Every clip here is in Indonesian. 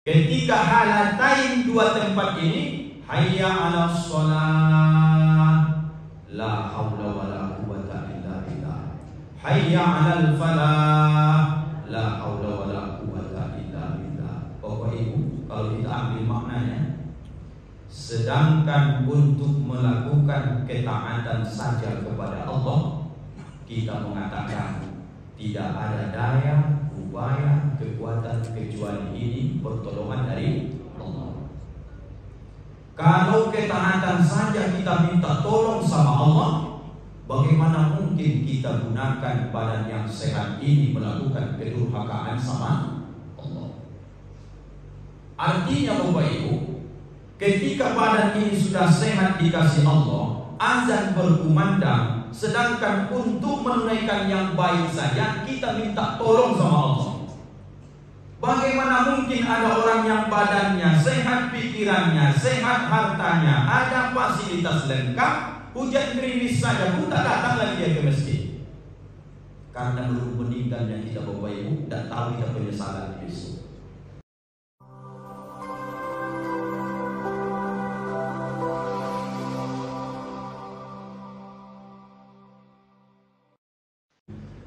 Ketika halatain dua tempat ini, hayya 'alas shalah, la haula wala quwwata illa billah. Hayya 'alal falah, la haula wala quwwata illa billah. Bapak Ibu, kalau kita ambil maknanya, sedangkan untuk melakukan ketaatan saja kepada Allah, kita mengatakan tidak ada daya, upaya, kekuatan kecuali ini pertolongan dari Allah. Kalau ketaatan saja kita minta tolong sama Allah, bagaimana mungkin kita gunakan badan yang sehat ini melakukan kedurhakaan sama Allah? Artinya Bapak Ibu, ketika badan ini sudah sehat dikasih Allah, azan berkumandang, sedangkan untuk menunaikan yang baik saja kita minta tolong sama Allah. Bagaimana mungkin ada orang yang badannya sehat, pikirannya sehat, hartanya ada, fasilitas lengkap, hujan gerimis saja pun tak datang lagi dia ke masjid? Karena belum meninggalnya kita Bapak Ibu, dan tahu kita penyesalan besok.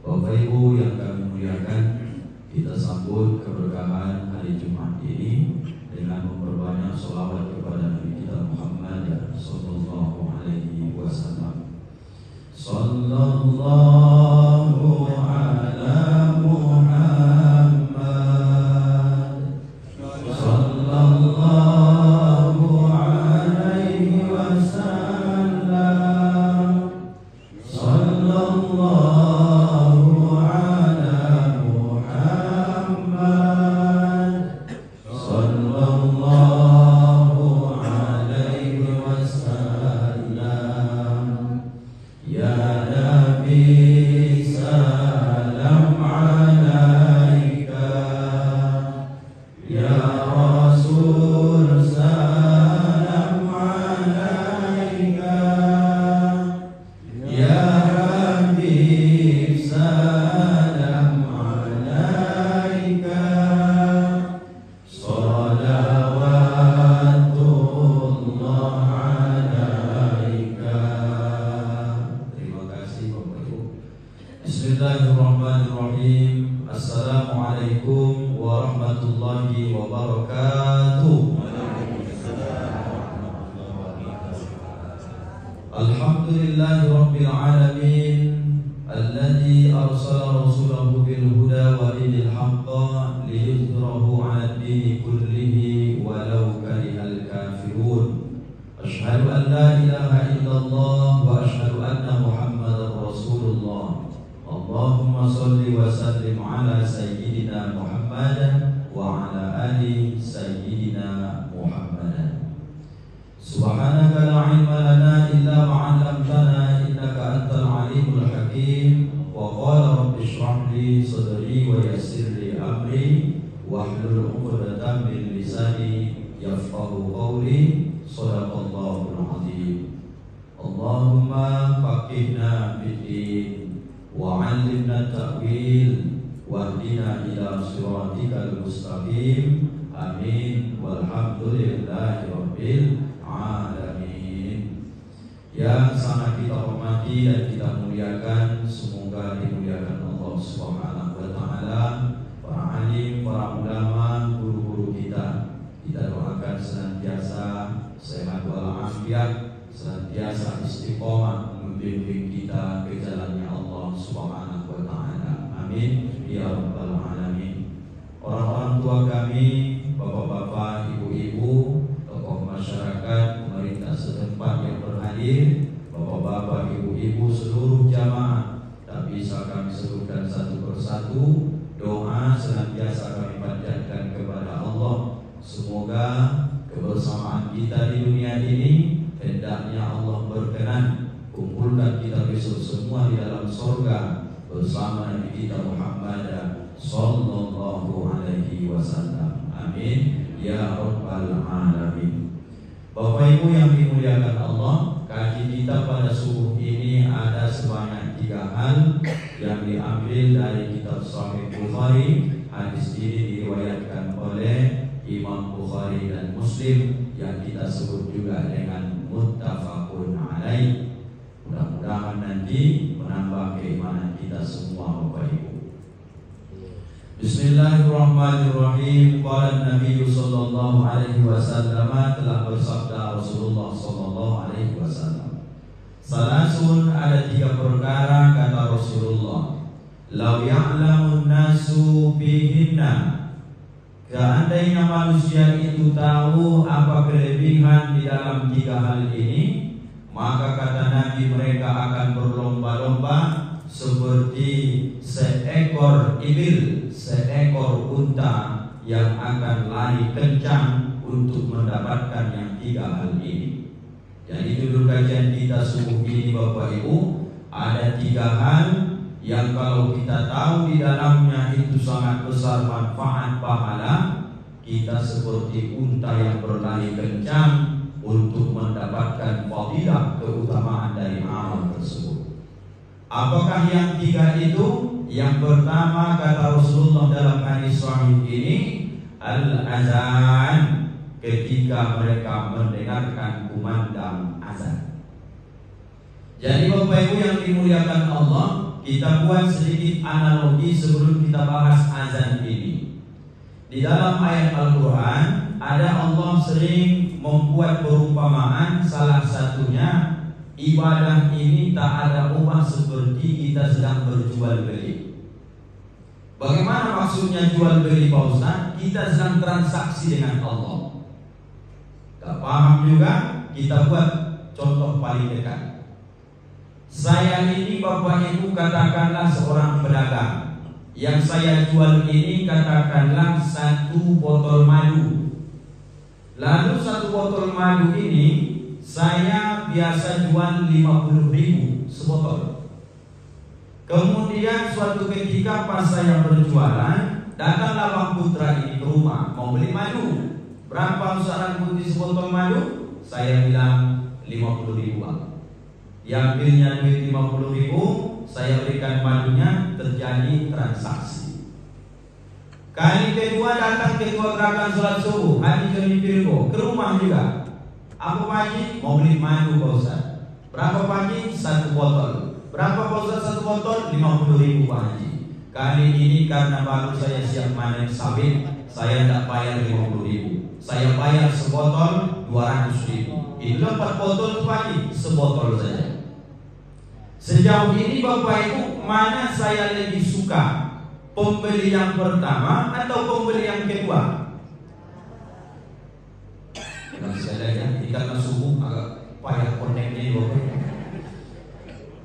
Bapak Ibu yang kami muliakan, kita sambut keberkahan hari Jumat ini dengan memperbanyak sholawat kepada Nabi kita Muhammad sallallahu alaihi wasallam. Sallallahu ala Muhammad, sallallahu alaihi wasallam, sallallahu Bismillahirrahmanirrahim. Assalamualaikum warahmatullahi wabarakatuh. Alhamdulillahi rabbil alamin, alladzi arsala rasulahu bil huda wa dinil haqq liyudhhirahu 'ala ad-dini kullihi walau karihal kafirun. Asyhadu an la ilaha illallah wa asyhadu anna Muhammadar Rasulullah. Allahumma salli wa sallim ala sayyidina Muhammadan wa ala ali sayyidina Muhammadan. Subhanaka la ilma lana illa ma 'allamtana innaka antal alimul hakim. Wa qala rabbi shrah li sadri wa yassir li amri wahlul 'uqdatam min lisani yafqahu qawli. Shadaqallahul azim. Allahumma faqihna fid-din wa 'allimna ta'wil wahdina ila siratikal mustaqim. Amin walhamdulillahi rabbil alamin. Yang sangat kita hormati dan kita muliakan, semoga dimuliakan Allah Subhanahu wa taala, para alim, para ulama, guru-guru kita. Kita doakan senantiasa sehat walafiat, senantiasa istiqomah membimbing kita ke jalannya Allah Subhanahu wa taala. Amin ya rabbal alamin. Orang-orang tua kami, bapak-bapak, ibu-ibu, tokoh masyarakat, pemerintah setempat yang berhadir, bapak-bapak, ibu-ibu, seluruh jamaah, tak bisa kami sebutkan satu persatu. Doa senantiasa kami panjatkan kepada Allah, semoga kebersamaan kita di dunia ini, hendaknya Allah berkenan kumpulkan kita besok semua di dalam surga bersama Nabi kita Muhammad sallallahu alaihi wasallam. Amin ya rabbal alamin. Bapak Ibu yang dimuliakan Allah, kaji kita pada subuh ini ada sebanyak 3 hal yang diambil dari kitab Sahih Bukhari. Hadis ini diriwayatkan oleh Imam Bukhari dan Muslim yang kita sebut juga dengan muttafaqun alaih. Mudah-mudahan nanti menambah keimanan kita semua Bapak Ibu. Bismillahirrahmanirrahim. Qala Nabi sallallahu alaihi wasallam, telah bersabda Rasulullah sallallahu alaihi wasallam, salasun, ada 3 perkara kata Rasulullah, lau ya'lamun nasu bihinna, seandainya manusia itu tahu apa kelebihan di dalam 3 hal ini, maka kata Nabi mereka akan berlomba-lomba seperti seekor ibil, seekor unta yang akan lari kencang untuk mendapatkan yang 3 hal ini. Jadi judul kajian kita subuh ini Bapak Ibu, ada 3 hal yang kalau kita tahu di dalamnya itu sangat besar manfaat pahala, kita seperti unta yang berlari kencang untuk mendapatkan fadilah keutamaan dari amal tersebut. Apakah yang 3 itu? Yang pertama kata Rasulullah dalam hadis sahih ini, al-azan, ketika mereka mendengarkan kumandang azan. Jadi Bapak Ibu yang dimuliakan Allah, kita buat sedikit analogi sebelum kita bahas azan ini. Di dalam ayat Al-Quran ada Allah sering membuat perumpamaan, salah satunya ibadah ini tak ada ubah seperti kita sedang berjual beli. Bagaimana maksudnya jual beli Pak Ustaz? Kita sedang transaksi dengan Allah. Gak paham juga? Kita buat contoh paling dekat. Saya ini Bapak Ibu katakanlah seorang pedagang. Yang saya jual ini katakanlah 1 botol madu. Lalu 1 botol madu ini saya biasa jual 50.000 sebotol. Kemudian suatu ketika pas saya berjualan, datanglah Bang Putra ini ke rumah mau beli madu. Berapa usahaan putih sebotol madu? Saya bilang 50.000 Bang. Diambilnya duit 50.000, saya berikan madunya, terjadi transaksi. Kali kedua datang ketua gerakan sholat subuh Haji Joni Virgo ke rumah juga. Apa Pak Haji? Mau beli madu Pak Ustaz. Berapa Pak Haji? 1 botol. Berapa Pak Ustaz 1 botol? 50.000 Pak Haji. Kali ini karena baru saya siap panen sawit, saya tidak bayar 50.000. Saya bayar sebotol 200.000. Itu 4 botol Pak Haji, sebotol saja. Sejauh ini Bapak Ibu, mana saya lebih suka? Pembeli yang pertama atau pembeli yang kedua? Masih ada ya, karena subuh agak payah koneknya Bapak.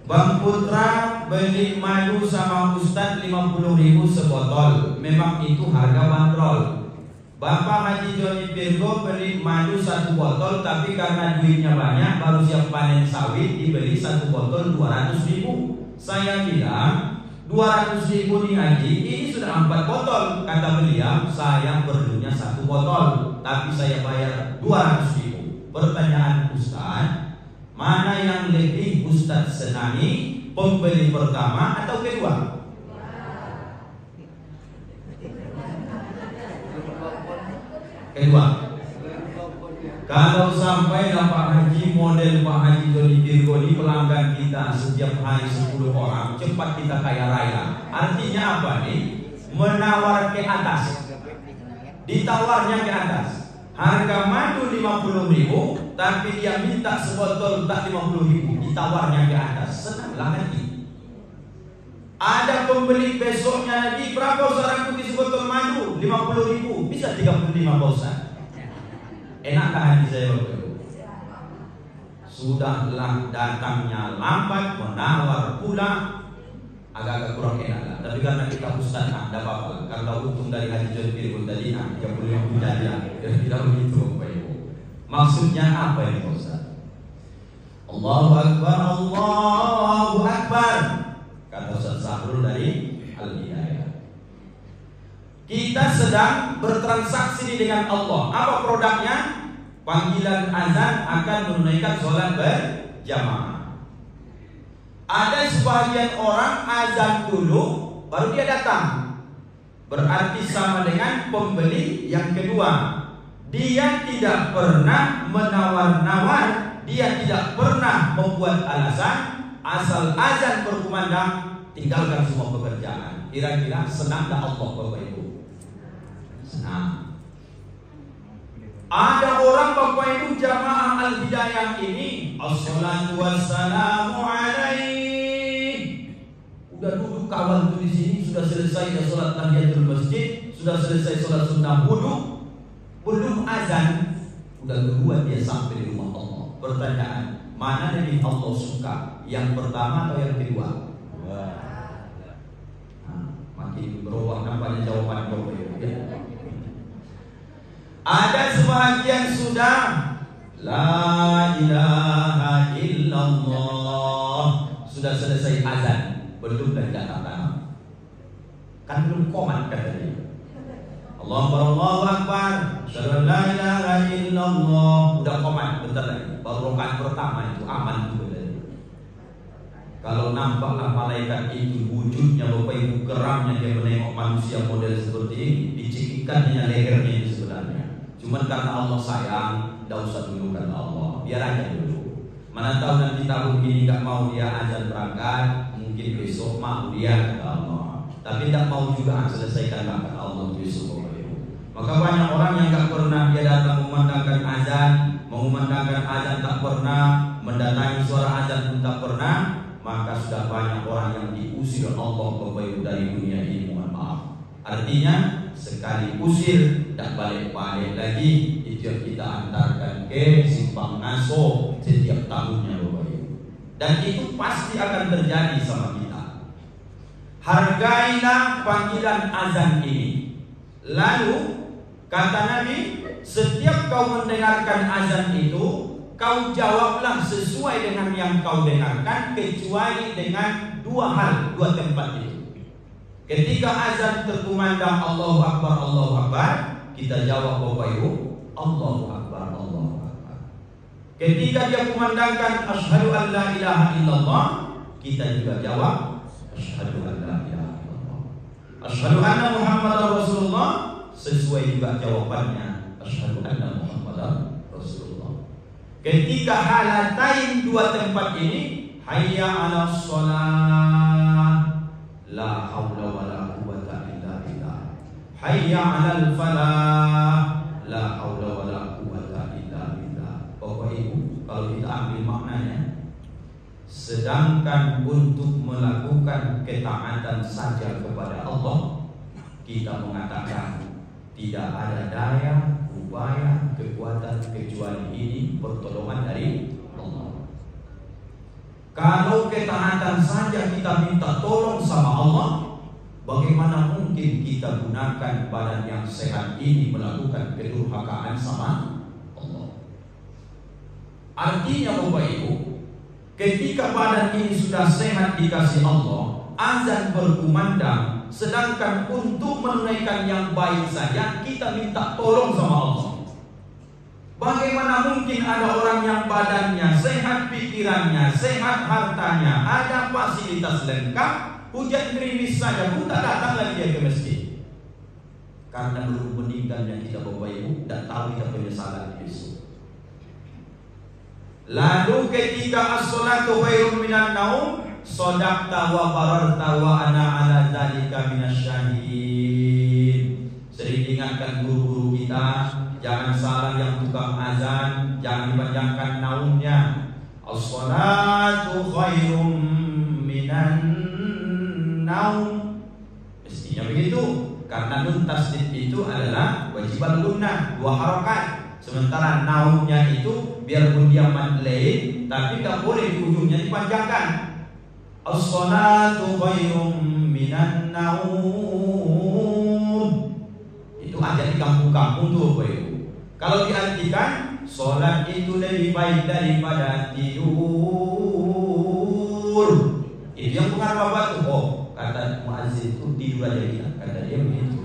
Bang Putra beli madu sama Ustaz 50.000 sebotol. Memang itu harga bandrol. Bapak Haji Joni Virgo beli madu 1 botol, tapi karena duitnya banyak baru siap panen sawit, dibeli 1 botol 200.000. Saya bilang 200.000 nih Haji, ini sudah 4 botol. Kata beliau, saya perlunya 1 botol, tapi saya bayar 200.000. Pertanyaan Ustaz, mana yang lebih Ustaz senangi, pembeli pertama atau kedua? Kedua. Kalau sampai Pak Haji model Pak Haji Joni Virgo ini pelanggan kita setiap hari 10 orang, cepat kita kaya raya. Artinya apa nih? Menawar ke atas. Ditawarnya ke atas. Harga madu 50.000, tapi dia minta sebotol tak 50.000, ditawarnya ke atas. Senanglah hati. Ada pembeli besoknya lagi, berapa Ustaz putih sebotol madu? 50.000, bisa 35 Ustaz. Enakkah hati saya Bapak Ibu? Sudahlah datangnya lambat, menawar pula, agak-agak kurang enak lah. Tapi karena kita Ustaz, tidak apa-apa. Karena untung dari Haji Joni Virgo tadi, 35 jadi lah. Tidak begitu Bapak Ibu. Maksudnya apa ini Ustaz? Allahu Akbar, Allahu Akbar, kata Ustaz Sahrul dari Al-Hidayah. Kita sedang bertransaksi dengan Allah. Apa produknya? Panggilan azan akan menunaikan sholat berjamaah. Ada sebagian orang azan dulu, baru dia datang. Berarti sama dengan pembeli yang kedua. Dia tidak pernah menawar-nawar, dia tidak pernah membuat alasan. Asal azan berkumandang, tinggalkan semua pekerjaan. Kira-kira senang tak Allah Bapak Ibu? Senang. Ada orang Bapak Ibu jamaah Al-Hidayah ini, assalatu wassalamu alaihi. Udah duduk kawan tuh di sini, sudah selesai ya sholat tahiyatul masjid, sudah selesai sholat sunnah wudu, belum azan, udah duluan dia sampai di rumah Allah. Pertanyaan, mana Nabi Allah suka? Yang pertama atau yang kedua? Makin berubah nampaknya jawaban Bapak Ibu. Ada sebahagian sudah la ilaha illallah, sudah selesai azan, belum dari kata tanam. Kan belum komat kata dia. Allahu Akbar, asyhadu an la ilaha illallah, udah komat bentar lagi. Baru rakaat pertama itu aman itu. Kalau nampaklah malaikat itu wujudnya Bapak Ibu, geramnya dia menengok manusia model seperti ini, dicikikannya lehernya itu sebenarnya. Cuman karena Allah sayang, tidak usah dulu karena Allah, biar aja dulu. Mana tahu nanti tahun ini nggak mau dia azan berangkat, mungkin besok mau dia kata Allah. Tapi tidak mau juga selesaikan kata Allah besok Bapak Ibu. Maka banyak orang yang nggak pernah dia datang memandangkan azan, mengumandangkan azan tak pernah, mendatangi suara azan pun tak pernah. Maka sudah banyak orang yang diusir Allah Bapak Ibu dari dunia ini, mohon maaf. Artinya sekali usir dan balik-balik lagi, itu yang kita antarkan ke simpang ngaso setiap tahunnya Bapak Ibu. Dan itu pasti akan terjadi sama kita. Hargailah panggilan azan ini. Lalu kata Nabi, setiap kau mendengarkan azan itu, kau jawablah sesuai dengan yang kau dengarkan, kecuali dengan dua hal, dua tempat itu. Ketika azan terkumandang Allahu Akbar, kita jawab Bapak Ibu, Allahu Akbar, Allahu Akbar. Ketika dia kumandangkan asyhadu an la ilaha illallah, kita juga jawab asyhadu an la ilaha illallah. Asyhadu anna Muhammadar Rasulullah, sesuai juga jawabannya asyhadu anna Muhammadar Rasulullah. Ketika halatain dua tempat ini, hayya 'alas shalah, la haula wala quwwata illa billah. Hayya 'alal falah, la haula wala quwwata illa billah. Bapak Ibu, kalau kita ambil maknanya, sedangkan untuk melakukan ketaatan saja kepada Allah, kita mengatakan tidak ada daya, upaya, kekuatan kecuali ini pertolongan dari Allah. Kalau ketaatan saja kita minta tolong sama Allah, bagaimana mungkin kita gunakan badan yang sehat ini melakukan kedurhakaan sama Allah? Artinya Bapak Ibu, ketika badan ini sudah sehat dikasih Allah, azan berkumandang, sedangkan untuk menunaikan yang baik saja kita minta tolong sama Allah. Bagaimana mungkin ada orang yang badannya sehat, pikirannya sehat, hartanya ada, fasilitas lengkap, hujan gerimis saja pun tak datang lagi dia ke masjid? Karena belum meninggalnya kita Bapak Ibu, dan tahu kita penyesalan besok. Lalu ketika as-salatu khairun minan naum, shadaqta wa bararta wa ana ala zalika minasyahidin. Sering diingatkan guru-guru kita, jangan salah yang tukang azan, jangan dipanjangkan naumnya. As-salatu khairum minan naum. Mestinya begitu, karena nun tasdid itu adalah wajiban gunnah, dua harakat. Sementara naumnya itu biarpun dia mad lain, tapi tak boleh di ujungnya dipanjangkan. As-salatu khairum minan naum. Itu aja di kampung-kampung tuh Bapak Ibu. Kalau diartikan, sholat itu lebih baik daripada tidur. Itu yang bukan Bapak tuh. Oh, kata muazzin itu tidur aja kita. Kata dia begitu.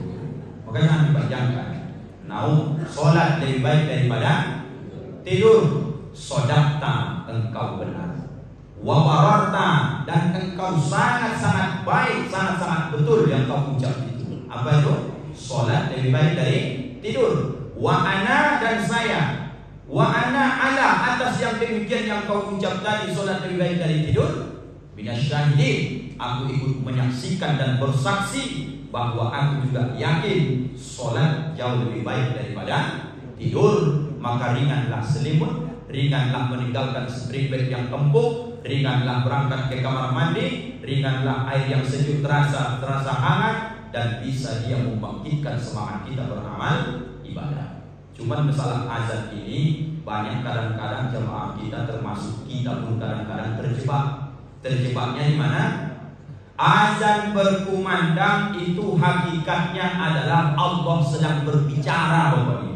Makanya jangan dipanjangkan. Naum, sholat lebih baik daripada tidur. Sodakta, engkau benar. Wabararta, dan engkau sangat-sangat baik, sangat-sangat betul yang kau ucap itu. Apa itu? Sholat lebih baik dari tidur. Wa ana, dan saya, wa ana ala, atas yang demikian yang kau ucap tadi, solat lebih baik dari tidur, minasyahidin, aku ikut menyaksikan dan bersaksi bahwa aku juga yakin solat jauh lebih baik daripada tidur. Maka ringanlah selimut, ringanlah meninggalkan spring bed yang empuk, ringanlah berangkat ke kamar mandi, ringanlah air yang sejuk terasa hangat, dan bisa dia membangkitkan semangat kita beramal ibadah. Cuman masalah azan ini banyak kadang-kadang jemaah kita, termasuk kita pun kadang-kadang terjebak. Terjebaknya di mana? Azan berkumandang itu hakikatnya adalah Allah sedang berbicara, Bapak Ibu.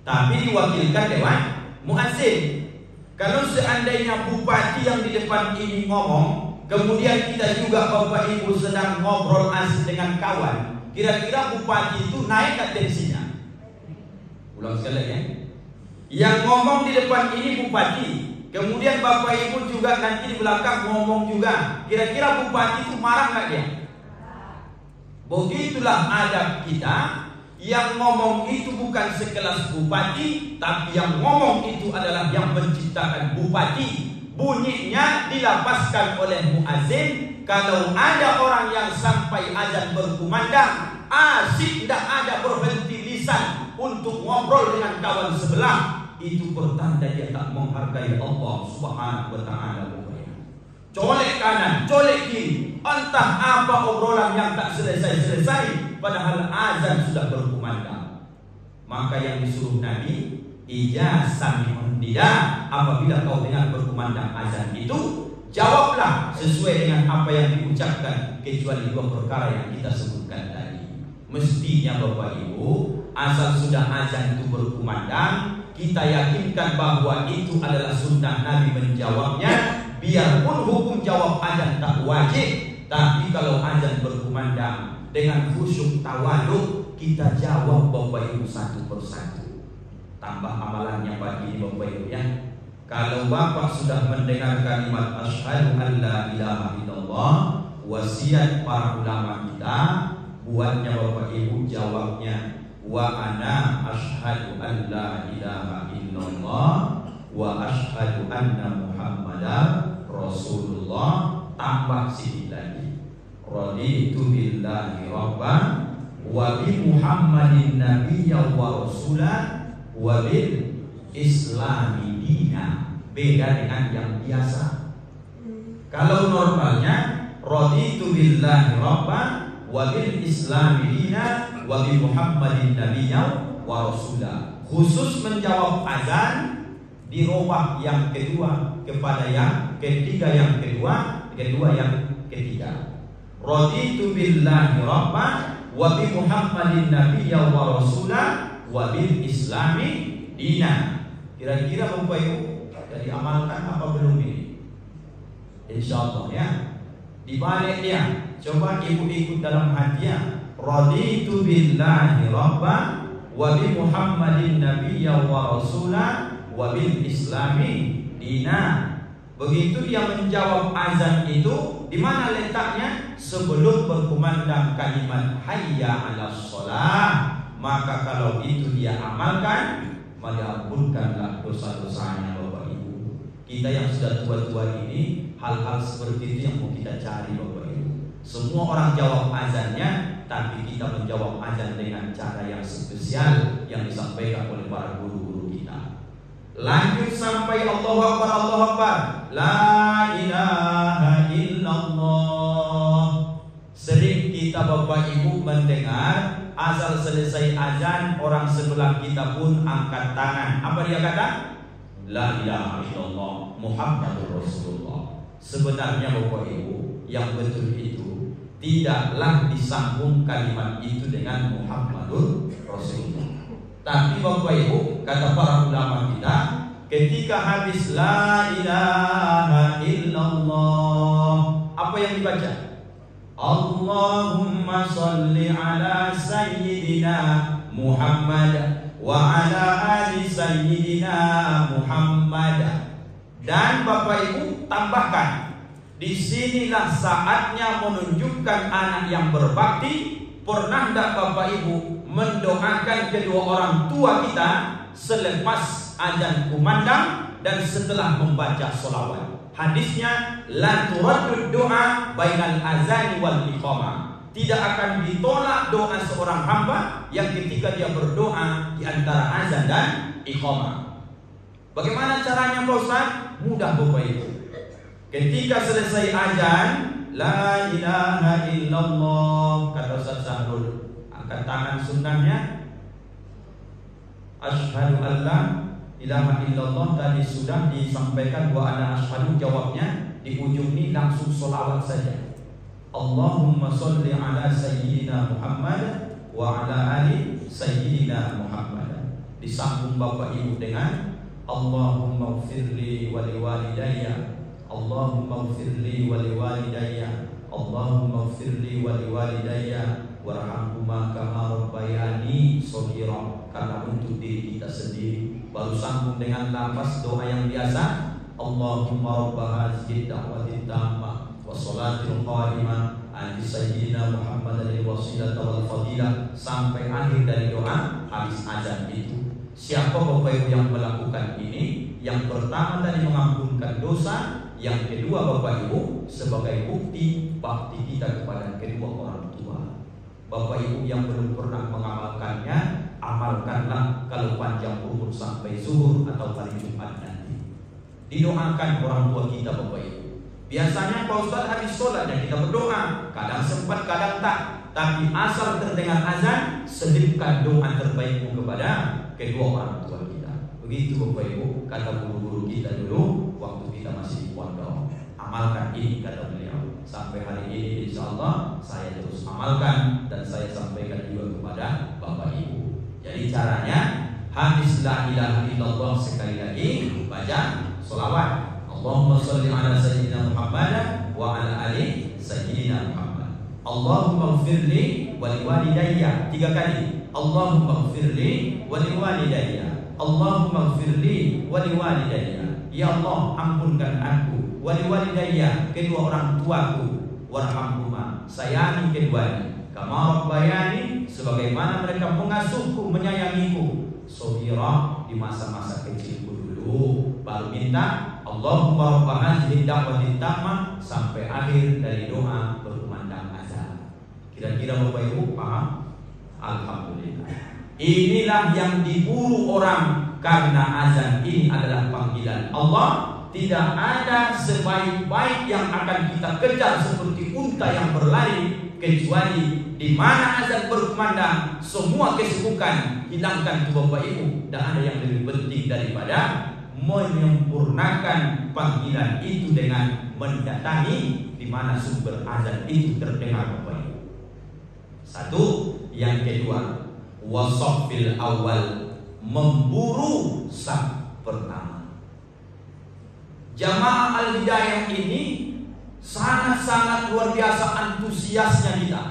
Tapi diwakilkan dewan muazzin. Kalau seandainya bupati yang di depan ini ngomong, kemudian kita juga Bapak Ibu sedang ngobrol asik dengan kawan, kira-kira bupati itu naik ke tensinya? Ulang sekali ya. Yang ngomong di depan ini bupati, kemudian Bapak Ibu juga nanti di belakang ngomong juga, kira-kira bupati itu marah nggak dia? Begitulah adab kita. Yang ngomong itu bukan sekelas bupati, tapi yang ngomong itu adalah yang menciptakan bupati. Bunyinya dilapaskan oleh muazzin. Kalau ada orang yang sampai azan berkumandang, asik tidak ada berhenti lisan untuk ngobrol dengan kawan sebelah, itu pertanda dia tak menghargai Allah Subhanahu wa ta'ala. Colek kanan, colek kiri, entah apa obrolan yang tak selesai-selesai, padahal azan sudah berkumandang. Maka yang disuruh Nabi, ija sami'un nida, apabila kau dengar berkumandang azan itu, jawablah sesuai dengan apa yang diucapkan, kecuali dua perkara yang kita sebutkan tadi. Mestinya Bapak Ibu, asal sudah azan itu berkumandang, kita yakinkan bahwa itu adalah sunnah Nabi menjawabnya. Biarpun hukum jawab azan tak wajib, tapi kalau azan berkumandang dengan khusyuk tawaduk, kita jawab Bapak Ibu satu persatu. Tambah amalannya pagi ini Bapak Ibu ya. Kalau Bapak sudah mendengar kalimat asyhadu an la ilaha illallah, wasiat para ulama kita, buatnya Bapak Ibu jawabnya wa ana asyhadu an la ilaha illallah wa asyhadu anna Muhammadar Rasulullah, tambah sedikit lagi, raditu billahi rabban wa bi Muhammadin nabiyyan wa rasulan wa bil islami dina. Beda dengan yang biasa. Kalau normalnya raditu billahi rabban wa bil islami dina wa bi Muhammadin nabiyyan wa rasulan. Khusus menjawab azan dirubah yang kedua kepada yang ketiga, yang kedua yang ketiga. Raditu billahi rabban wa bi Muhammadin nabiyyan wa rasulan wa bil islami dina. Kira-kira Bapak Ibu jadi amalkan apa belum ini? Insyaallah ya. Di balik dia, coba Ibu ikut dalam hatinya. Raditu billahi rabban wa bi Muhammadin nabiyyan wa rasulan wa bil islami dina. Begitu dia menjawab azan itu, di mana letaknya? Sebelum berkumandang kalimat hayya 'alas shalah. Maka kalau itu dia amalkan, maka ampunkanlah dosa-dosanya Bapak Ibu. Kita yang sudah tua-tua ini, hal-hal seperti itu yang mau kita cari Bapak Ibu. Semua orang jawab azannya, tapi kita menjawab azan dengan cara yang spesial yang disampaikan oleh para guru-guru kita. Lanjut sampai Allahu Akbar, Allahu Akbar, la ilaha illallah. Sering kita Bapak Ibu mendengar asal selesai azan, orang sebelah kita pun angkat tangan. Apa dia kata? La ilaha illallah Muhammadur Rasulullah. Sebenarnya Bapak Ibu, yang betul itu tidaklah disambung kalimat itu dengan Muhammadur Rasulullah. Tapi Bapak Ibu, kata para ulama kita, ketika habis la ilaha illallah, apa yang dibaca? Allahumma salli ala sayyidina Muhammad wa ala ali sayyidina Muhammad. Dan Bapak Ibu tambahkan, disinilah saatnya menunjukkan anak yang berbakti pernah tidak Bapak Ibu mendoakan kedua orang tua kita selepas azan kumandang dan setelah membaca sholawat? Hadisnya, la turaddu doa bainal azani wal iqamah. Tidak akan ditolak doa seorang hamba yang ketika dia berdoa di antara azan dan iqamah. Bagaimana caranya Pak Ustaz? Mudah Bapak Ibu. Ketika selesai azan, la ilaha illallah, kata Ustaz Sahrul, angkat tangan sunnahnya, asyhadu an la ilaha illallah tadi sudah disampaikan wa ana asyhadu, jawabnya di ujung ini langsung sholawat saja. Allahumma sholli ala sayyidina Muhammad wa ala ali sayyidina Muhammad. Disambung Bapak Ibu dengan Allahumma ighfirli wa liwalidayya, Allahumma ighfirli wa liwalidayya, Allahumma ighfirli wa liwalidayya warhamhuma kama rabbayani shaghira. Karena untuk diri kita sendiri. Baru sambung dengan lafaz doa yang biasa, Allahumma rabb hadhihi da'wati tammah wa salatil qa'imah ati sayyidina Muhammadin wasilata wal fadilah, sampai akhir dari doa habis azan itu. Siapa Bapak Ibu yang melakukan ini? Yang pertama tadi mengampunkan dosa, yang kedua Bapak Ibu sebagai bukti bakti kita kepada kedua orang tua. Bapak Ibu yang belum pernah mengamalkannya, amalkanlah kalau panjang umur sampai zuhur atau hari Jumat nanti. Didoakan orang tua kita Bapak Ibu. Biasanya Pak Ustaz habis sholatnya kita berdoa, kadang sempat kadang tak, tapi asal terdengar azan, selipkan doa terbaikmu kepada kedua orang tua kita. Begitu Bapak Ibu kata guru-guru kita dulu waktu kita masih di pondok. Amalkan ini kata beliau. Sampai hari ini insya Allah saya terus amalkan dan saya sampaikan juga kepada Bapak Ibu. Jadi caranya habis la ilaha illallah sekali lagi baca sholawat. Allahumma sholli ala sayyidina Muhammad wa ala ali sayyidina Muhammad. Allahumma ighfirli wa liwalidayya, 3 kali. Allahumma ighfirli wa liwalidayya, Allahumma ighfirli wa liwalidayya. Ya Allah, ampunkan aku, wa liwalidayya, kedua orang tuaku, warhamhuma, sayangi keduanya, kama rabbayani, sebagaimana mereka mengasuhku, menyayangiku, shaghira, di masa-masa kecilku dulu. Baru minta Allahumma rabb hadhihi da'wati tammah sampai akhir dari doa berkumandang azan. Kira-kira Bapak Ibu paham? Alhamdulillah. Inilah yang diburu orang, karena azan ini adalah panggilan Allah. Tidak ada sebaik-baik yang akan kita kejar seperti unta yang berlari, kecuali di mana azan berkumandang, semua kesibukan hilangkan tuh Bapak Ibu. Dan ada yang lebih penting daripada menyempurnakan panggilan itu dengan mendatangi di mana sumber azan itu terdengar Bapak Ibu. Satu, yang kedua, wasafil awal, memburu saf pertama. Jamaah Al-Hidayah ini sangat-sangat luar biasa antusiasnya kita.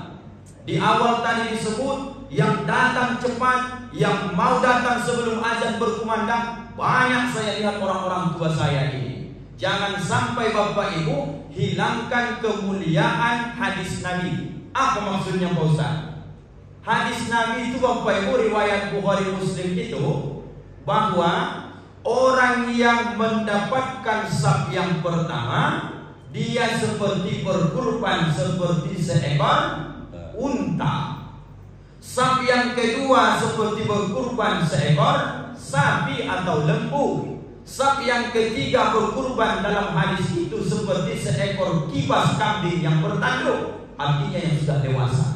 Di awal tadi disebut yang datang cepat, yang mau datang sebelum azan berkumandang. Banyak saya lihat orang-orang tua saya ini. Jangan sampai Bapak Ibu hilangkan kemuliaan hadis Nabi. Apa maksudnya Pak Ustaz? Hadis Nabi itu Bapak Ibu, riwayat Bukhari Muslim itu, bahwa orang yang mendapatkan saf yang pertama, dia seperti berkurban seperti seekor unta. Saf yang kedua seperti berkurban seekor sapi atau lembu. Saf yang ketiga berkurban dalam hadis itu seperti seekor kibas kambing yang bertanduk, artinya yang sudah dewasa.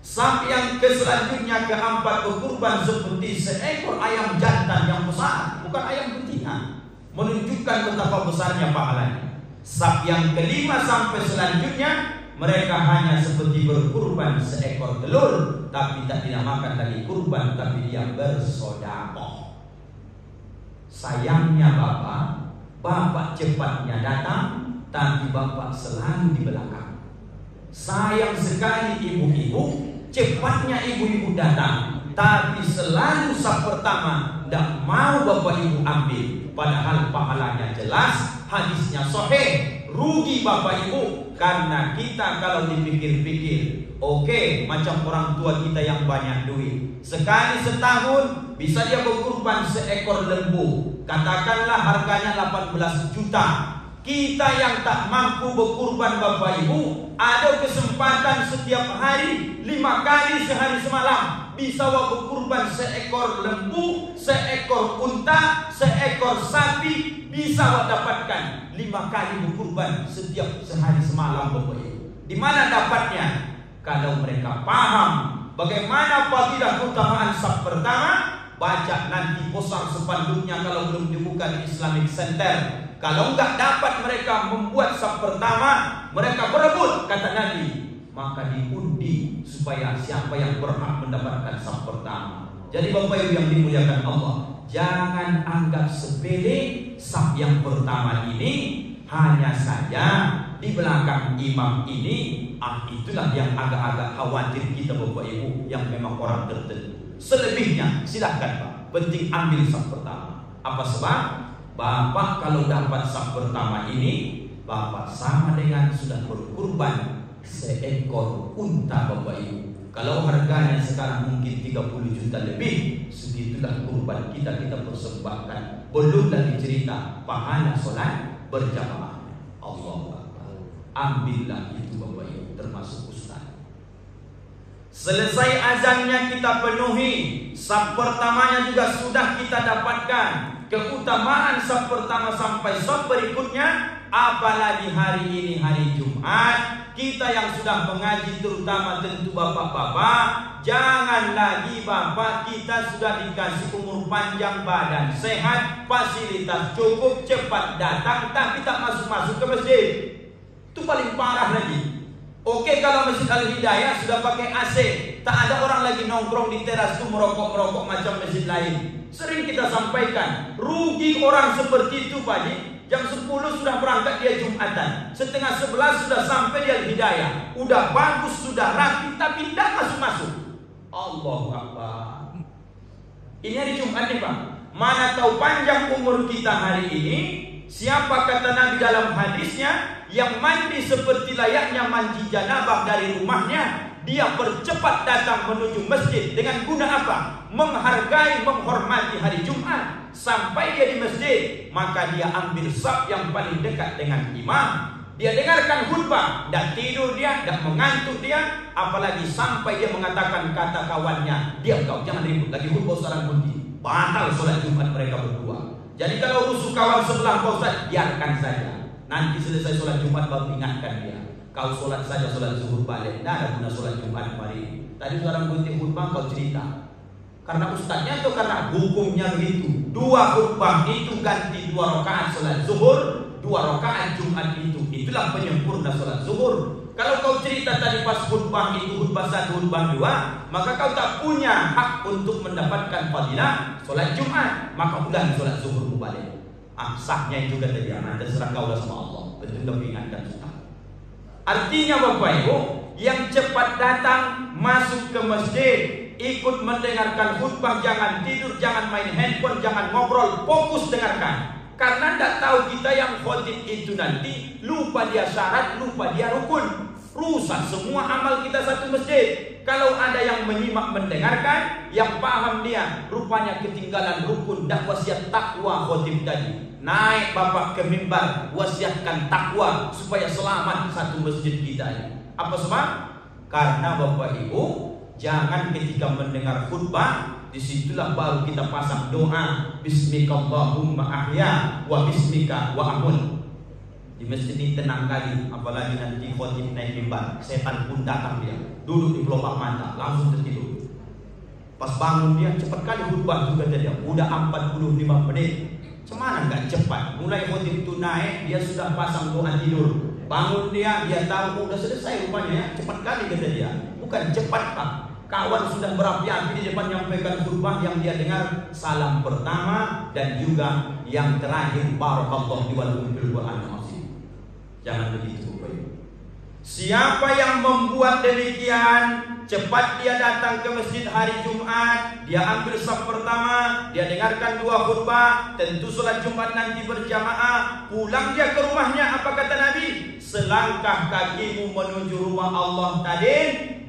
Saf yang selanjutnya keempat berkurban seperti seekor ayam jantan yang besar, bukan ayam betina, menunjukkan betapa besarnya pahalanya. Saf yang kelima sampai selanjutnya mereka hanya seperti berkurban seekor telur, tapi tak dinamakan lagi kurban, tapi dia bersedekah. Sayangnya Bapak cepatnya datang, tapi Bapak selalu di belakang. Sayang sekali ibu-ibu, cepatnya ibu-ibu datang, tapi selalu saf pertama tidak mau Bapak Ibu ambil. Padahal pahalanya jelas, hadisnya sahih. Rugi Bapak Ibu, karena kita kalau dipikir-pikir Oke, macam orang tua kita yang banyak duit, sekali setahun bisa dia berkurban seekor lembu, katakanlah harganya 18 juta. Kita yang tak mampu berkurban Bapak Ibu, ada kesempatan setiap hari 5 kali sehari semalam bisa berkurban seekor lembu, seekor unta, seekor sapi, bisa dapatkan 5 kali berkurban setiap sehari semalam Bapak Ibu. Di mana dapatnya? Kalau mereka paham bagaimana fadilah keutamaan saf pertama, baca nanti poster spanduknya kalau belum dibuka di Islamic Center. Kalau enggak dapat mereka membuat saf pertama, mereka berebut kata Nabi, maka diundi supaya siapa yang berhak mendapatkan saf pertama. Jadi Bapak Ibu yang dimuliakan Allah, jangan anggap sepele saf yang pertama ini. Hanya saja di belakang imam ini, itulah yang agak-agak khawatir kita Bapak Ibu yang memang orang tertentu. Selebihnya silahkan Pak, penting ambil saf pertama. Apa sebab? Bapak kalau dapat saf pertama ini, Bapak sama dengan sudah berkurban seekor unta Bapak Ibu. Kalau harganya sekarang mungkin 30 juta lebih, segitulah kurban kita persembahkan. Belum lagi cerita pahala solat berjamaah. Allahu Akbar. Ambillah itu Bapak Ibu, termasuk ustaz. Selesai azannya kita penuhi, saf pertamanya juga sudah kita dapatkan. Keutamaan saf pertama sampai saf berikutnya, apalagi hari ini hari Jumat, kita yang sudah mengaji terutama tentu bapak-bapak, jangan lagi bapak kita sudah dikasih umur panjang, badan sehat, fasilitas cukup, cepat datang, tapi tak masuk-masuk ke masjid. Itu paling parah lagi. Oke, kalau Masjid Al-Hidayah sudah pakai AC, tak ada orang lagi nongkrong di teras itu merokok-merokok macam masjid lain. Sering kita sampaikan, rugi orang seperti itu Pak Haji. Jam 10 sudah berangkat dia Jumatan, setengah 11 sudah sampai di Al-Hidayah, udah bagus, sudah rapi, tapi tidak masuk-masuk. Allahu Akbar. Ini hari Jumat nih Pak. Mana tahu panjang umur kita hari ini. Siapa kata Nabi dalam hadisnya, yang mandi seperti layaknya mandi janabah dari rumahnya, dia percepat datang menuju masjid dengan guna apa? Menghargai, menghormati hari Jumat. Sampai dia di masjid, maka dia ambil saf yang paling dekat dengan imam. Dia dengarkan khutbah, tidak tidur dia, tidak mengantuk dia, apalagi sampai dia mengatakan kata kawannya, diam kau, jangan ribut lagi, khutbah seorang kunci. Batal solat Jumat mereka berdua. Jadi kalau rusuh kawan sebelah kau Ustaz, biarkan saja. Nanti selesai solat Jumat baru ingatkan dia. Kau solat saja solat zuhur balik, tidak ada guna solat Jumat kemarin. Tadi seorang kunci khutbah kau cerita. Karena ustaznya atau karena hukumnya begitu? 2 khutbah itu ganti 2 rakaat solat zuhur, 2 rakaat Jumat itu. Itulah penyempurna solat zuhur. Kalau kau cerita tadi pas khutbah itu khutbah 1, khutbah 2, maka kau tak punya hak untuk mendapatkan fadilah solat Jumat. Maka ulang solat zuhur balik. Sahnya itu kata dia, nanti terserah kau lah sama Allah. Betul kau ingatkan Ustaz. Artinya Bapak Ibu, yang cepat datang masuk ke masjid, ikut mendengarkan khutbah, jangan tidur, jangan main handphone, jangan ngobrol, fokus dengarkan. Karena tidak tahu kita yang khotib itu nanti lupa dia syarat, lupa dia rukun, rusak semua amal kita satu masjid. Kalau ada yang menyimak mendengarkan, yang paham dia, rupanya ketinggalan rukun dan wasiat takwa khotib tadi. Naik bapak ke mimbar, wasiatkan takwa supaya selamat satu masjid kita ini. Apa sebab? Karena Bapak Ibu, jangan ketika mendengar khutbah, disitulah baru kita pasang doa, Bismikallahumma ahya wa bismika wa amut. Di masjid ini tenang kali, apalagi nanti khotib naik mimbar, setan pun datang dia, duduk di pelopak mata, langsung tertidur. Pas bangun dia cepat kali khutbah juga dia, udah 45 menit. Cemana nggak cepat? Mulai khotib itu naik, dia sudah pasang doa tidur. Bangun dia tahu udah selesai rupanya ya. Cepat kali kata dia. Bukan cepat Pak. Kawan sudah berapi-api di depan menyampaikan khutbah, yang dia dengar salam pertama dan juga yang terakhir barakallahu liwalakum fil Qur'an azim. Jangan begitu Bapak Ibu. Siapa yang membuat demikian, cepat dia datang ke masjid hari Jumat, dia ambil saf pertama, dia dengarkan 2 khutbah, tentu sholat Jumat nanti berjamaah, pulang dia ke rumahnya, apa kata Nabi? Selangkah kakimu menuju rumah Allah tadi,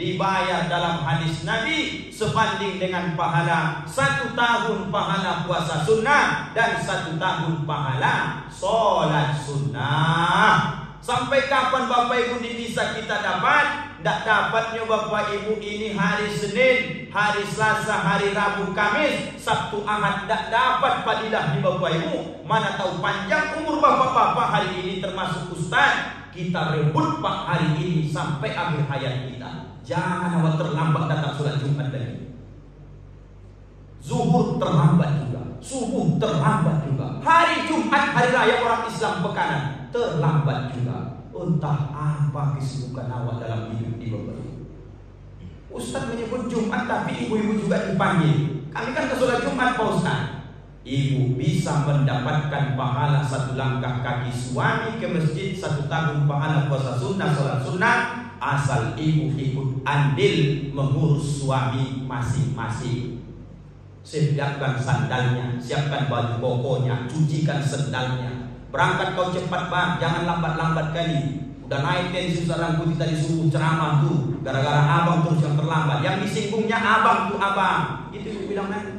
dibayar dalam hadis Nabi sebanding dengan pahala 1 tahun pahala puasa sunnah dan 1 tahun pahala sholat sunnah. Sampai kapan Bapak Ibu ini bisa kita dapat? Tidak dapatnya Bapak Ibu ini hari Senin, hari Selasa, hari Rabu, Kamis, Sabtu, Ahad. Tidak dapat fadilah di Bapak Ibu. Mana tahu panjang umur bapak-bapak hari ini termasuk ustaz. Kita rebut Pak hari ini sampai akhir hayat kita. Jangan awak terlambat datang sholat Jumat lagi. Zuhur terlambat juga, subuh terlambat juga. Hari Jumat, hari raya orang Islam pekanan, terlambat juga. Entah apa kesibukan awak dalam hidup di Bapak Ibu. Ustaz menyebut Jumat tapi ibu-ibu juga dipanggil. Kami kan ke sholat Jumat Pak Ustaz. Ibu bisa mendapatkan pahala 1 langkah kaki suami ke masjid, 1 tahun pahala puasa sunnah, sholat sunnah, asal ibu ikut andil mengurus suami masing-masing. Siapkan sandalnya, siapkan baju kokonya, cucikan sendalnya. Berangkat kau cepat Bang, jangan lambat-lambat kali. Udah naik tensi saudaraku kita disuruh ceramah tuh, gara-gara abang terus yang terlambat. Yang disinggungnya abang tuh abang. Itu ibu bilang nanti.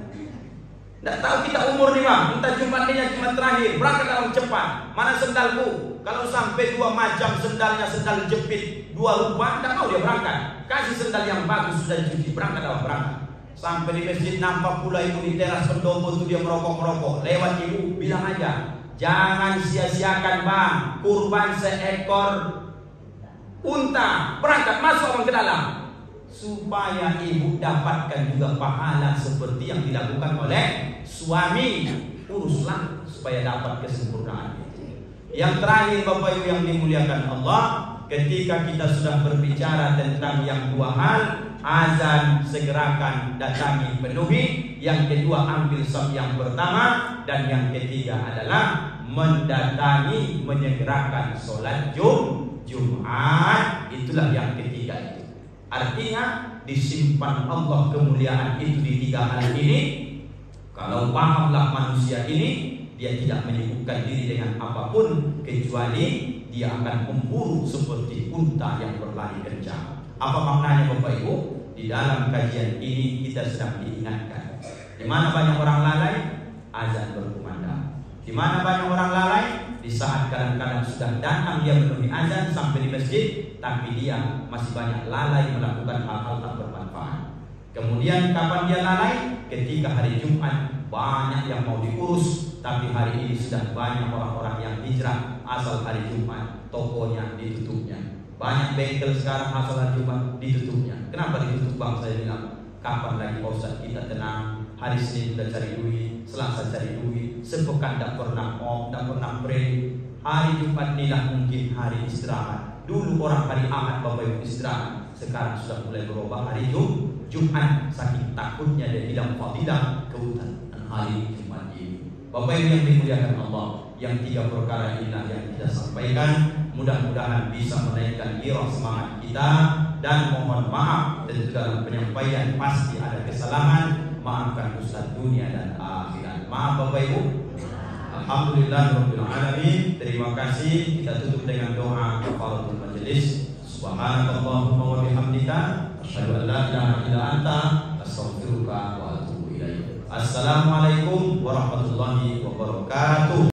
Tidak tahu kita umur nih Bang, entah Jumat ini Jumat terakhir, berangkat dalam cepat. Mana sendalku? Kalau sampai 2 macam sendalnya, sendal jepit 2 rupa, tidak mau dia berangkat. Kasih sendal yang bagus sudah dicuci, berangkat dalam berangkat. Sampai di masjid nampak pula ibu di teras pendopo itu dia merokok-merokok. Lewat ibu bilang aja, jangan sia-siakan Bang, kurban seekor unta, berangkat masuk abang ke dalam. Supaya ibu dapatkan juga pahala seperti yang dilakukan oleh suami. Uruslah supaya dapat kesempurnaan. Yang terakhir Bapak Ibu yang dimuliakan Allah, ketika kita sudah berbicara tentang yang 2 hal, azan segerakan datangi penuhi, yang kedua ambil saf yang pertama, dan yang ketiga adalah mendatangi menyegerakan sholat Jumat. Itulah yang ketiga itu. Artinya disimpan Allah kemuliaan itu di 3 hal ini. Kalau pahamlah manusia ini, dia tidak menyibukkan diri dengan apapun kecuali dia akan memburu seperti unta yang berlari kencang. Apa maknanya Bapak Ibu? Di dalam kajian ini kita sedang diingatkan. Di mana banyak orang lalai, azan berkumandang. Di mana banyak orang lalai, di saat kadang-kadang sudah datang dia memenuhi azan sampai di masjid, tapi dia masih banyak lalai melakukan hal-hal tak bermanfaat. Kemudian kapan dia lalai? Ketika hari Jumat banyak yang mau diurus, tapi hari ini sudah banyak orang-orang yang hijrah asal hari Jumat, tokonya ditutupnya. Banyak bengkel sekarang asal hari Jumat ditutupnya. Kenapa ditutup Bang? Saya bilang, kapan lagi Pak Ustaz kita tenang? Hari Senin sudah cari duit, Selasa cari duit, sepekan tak pernah off, tak pernah break. Hari Jumat inilah mungkin hari istirahat. Dulu orang hari Ahad Bapak Ibu istirahat, sekarang sudah mulai berubah hari Jumat. Saking takutnya dia hilang fadilah keutuhan hari Jumat ini. Bapak Ibu yang dimuliakan Allah, yang 3 perkara inilah yang kita sampaikan. Mudah-mudahan bisa menaikkan giroh semangat kita, dan mohon maaf tentu dalam penyampaian pasti ada kesalahan. Maafkan Ustaz dunia dan akhirat. Maaf Bapak Ibu. Alhamdulillahirabbil alamin. Terima kasih. Kita tutup dengan doa kafaratul majelis. Subhanakallahumma wa bihamdika asyhadu an la ilaha illa anta astaghfiruka wa atubu ilaik. Assalamualaikum warahmatullahi wabarakatuh.